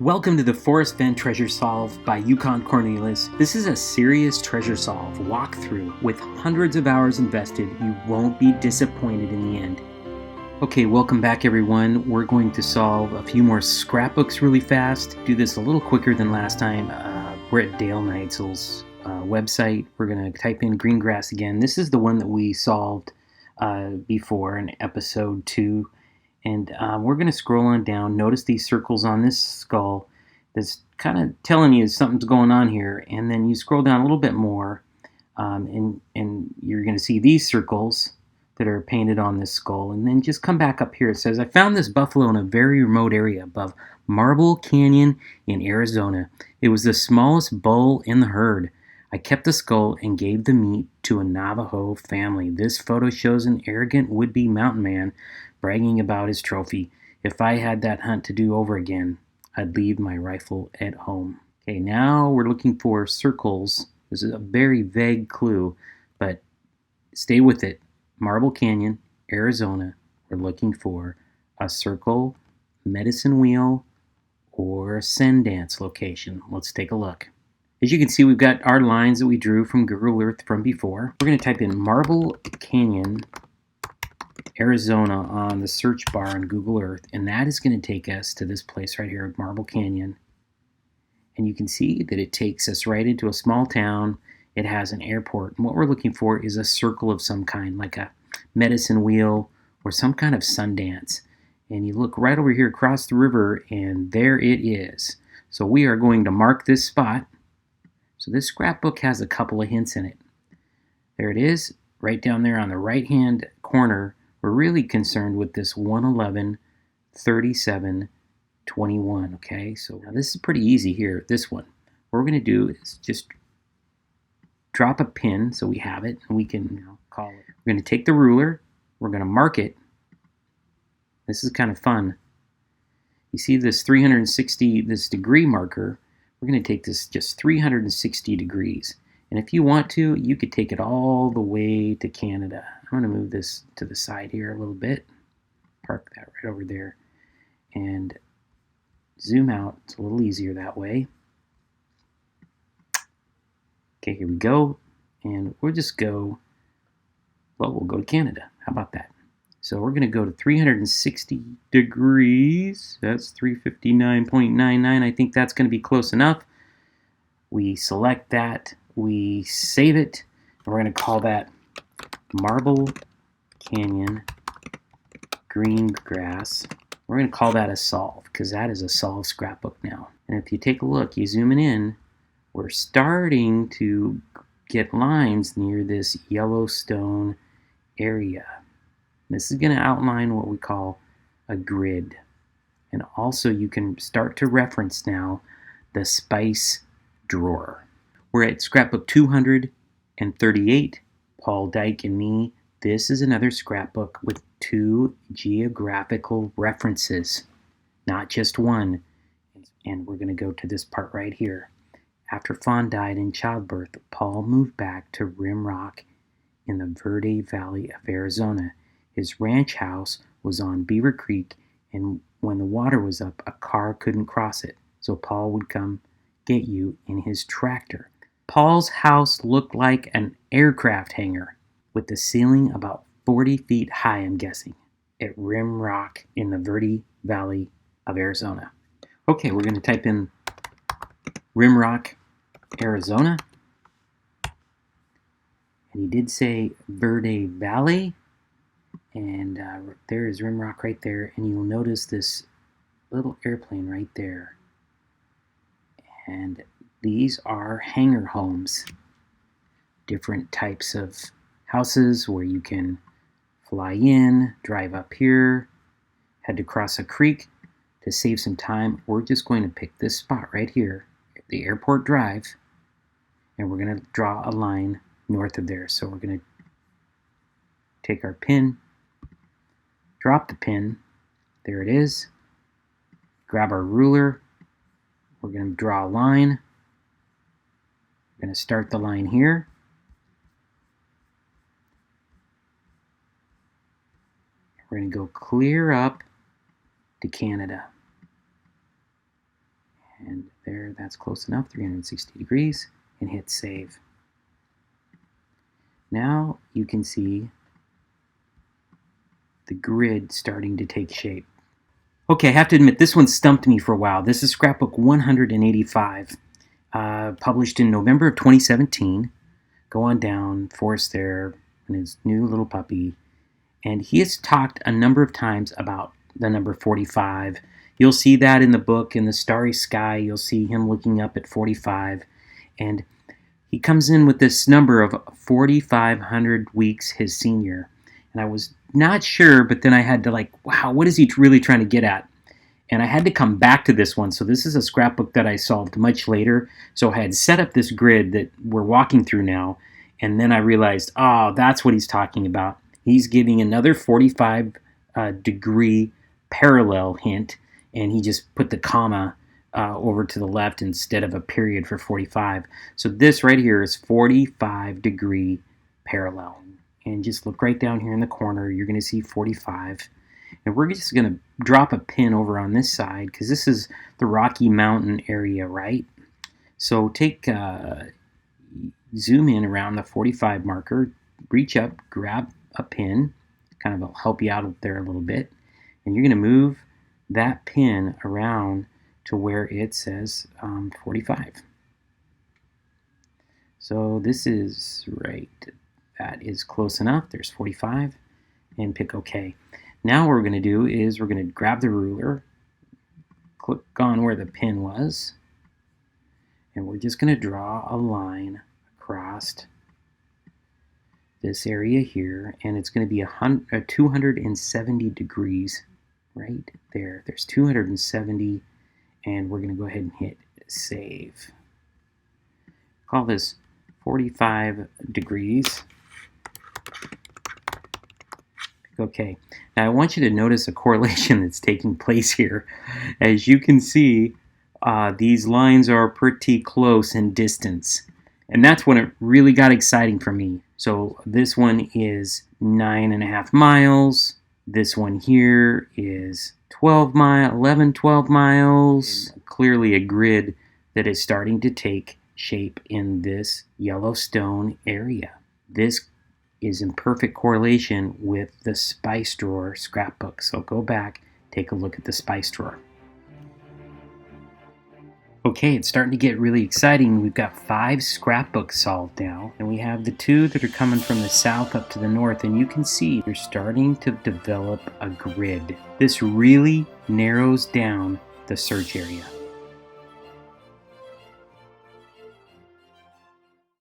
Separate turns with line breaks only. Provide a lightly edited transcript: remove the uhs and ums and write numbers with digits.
Welcome to the Forrest Fenn Treasure Solve by Yukon Cornelius. This is a serious treasure solve walkthrough with hundreds of hours invested. You won't be disappointed in the end. Okay, welcome back everyone. We're going to solve a few more scrapbooks really fast. Do this a little quicker than last time. We're at Dale Neitzel's website. We're going to type in green grass again. This is the one that we solved before in episode 2. And we're going to scroll on down. Notice these circles on this skull. That's kind of telling you something's going on here. And then you scroll down a little bit more, and you're going to see these circles that are painted on this skull. And then just come back up here. It says, I found this buffalo in a very remote area above Marble Canyon in Arizona. It was the smallest bull in the herd. I kept the skull and gave the meat to a Navajo family. This photo shows an arrogant would-be mountain man bragging about his trophy. If I had that hunt to do over again, I'd leave my rifle at home. Okay, now we're looking for circles. This is a very vague clue, but stay with it. Marble Canyon, Arizona. We're looking for a circle, medicine wheel, or Sundance location. Let's take a look. As you can see, we've got our lines that we drew from Google Earth from before. We're going to type in Marble Canyon, Arizona on the search bar on Google Earth, and that is going to take us to this place right here, Marble Canyon. And you can see that it takes us right into a small town. It has an airport, and what we're looking for is a circle of some kind, like a medicine wheel or some kind of Sundance. And you look right over here across the river, and there it is. So we are going to mark this spot. So this scrapbook has a couple of hints in it. There it is, right down there on the right-hand corner. We're really concerned with this 111, 37, 21, okay? So now this is pretty easy here, this one. What we're going to do is just drop a pin so we have it and we can call it. We're going to take the ruler, we're going to mark it. This is kind of fun. You see this 360, this degree marker, we're going to take this just 360 degrees. And if you want to, you could take it all the way to Canada. I'm going to move this to the side here a little bit. Park that right over there. And zoom out. It's a little easier that way. Okay, here we go. And we'll just go, well, we'll go to Canada. How about that? So we're going to go to 360 degrees. That's 359.99. I think that's going to be close enough. We select that. We save it. And we're going to call that Marble Canyon Green Grass. We're going to call that a solve because that is a solve scrapbook now. And if you take a look, you zoom in, we're starting to get lines near this Yellowstone area. This is going to outline what we call a grid. And also you can start to reference now the spice drawer. We're at scrapbook 238, Paul Dyke and me. This is another scrapbook with 2 geographical references, not just one. And we're going to go to this part right here. After Fawn died in childbirth, Paul moved back to Rim Rock in the Verde Valley of Arizona. His ranch house was on Beaver Creek, and when the water was up, a car couldn't cross it, so Paul would come get you in his tractor. Paul's house looked like an aircraft hangar with the ceiling about 40 feet high, I'm guessing, at Rim Rock in the Verde Valley of Arizona. Okay, we're going to type in Rim Rock, Arizona. And he did say Verde Valley. And there is Rim Rock right there. And you'll notice this little airplane right there. And these are hangar homes. Different types of houses where you can fly in, drive up here, had to cross a creek. To save some time, we're just going to pick this spot right here, the airport drive, and we're going to draw a line north of there. So we're going to take our pin, drop the pin, there it is, grab our ruler, we're going to draw a line, we're going to start the line here, we're going to go clear up to Canada. And there, that's close enough, 360 degrees, and hit save. Now you can see the grid starting to take shape. Okay, I have to admit, this one stumped me for a while. This is scrapbook 185, published in November of 2017. Go on down, Forrest there, and his new little puppy. And he has talked a number of times about the number 45. You'll see that in the book, in the starry sky, you'll see him looking up at 45. And he comes in with this number of 4,500 weeks his senior. And I was not sure, but then I had to wow, what is he really trying to get at? And I had to come back to this one. So this is a scrapbook that I solved much later. So I had set up this grid that we're walking through now. And then I realized, oh, that's what he's talking about. He's giving another 45 degree parallel hint. And he just put the comma over to the left instead of a period for 45. So this right here is 45 degree parallel. And just look right down here in the corner. You're going to see 45. And we're just going to drop a pin over on this side because this is the Rocky Mountain area, right? So zoom in around the 45 marker, reach up, grab a pin, kind of will help you out there a little bit. And you're going to move that pin around to where it says 45. So this is right. That is close enough. There's 45. And pick OK. Now what we're going to do is we're going to grab the ruler, click on where the pin was, and we're just going to draw a line across this area here, and it's going to be 270 degrees right there. There's 270, and we're going to go ahead and hit save. Call this 45 degrees. Okay, now I want you to notice a correlation that's taking place here. As you can see, these lines are pretty close in distance. And that's when it really got exciting for me. So this one is 9.5 miles. This one here is 12 miles. Clearly a grid that is starting to take shape in this Yellowstone area. This is in perfect correlation with the spice drawer scrapbook. So go back, take a look at the spice drawer. Okay, it's starting to get really exciting. We've got 5 scrapbooks solved now, and we have the 2 that are coming from the south up to the north, and you can see they're starting to develop a grid. This really narrows down the search area.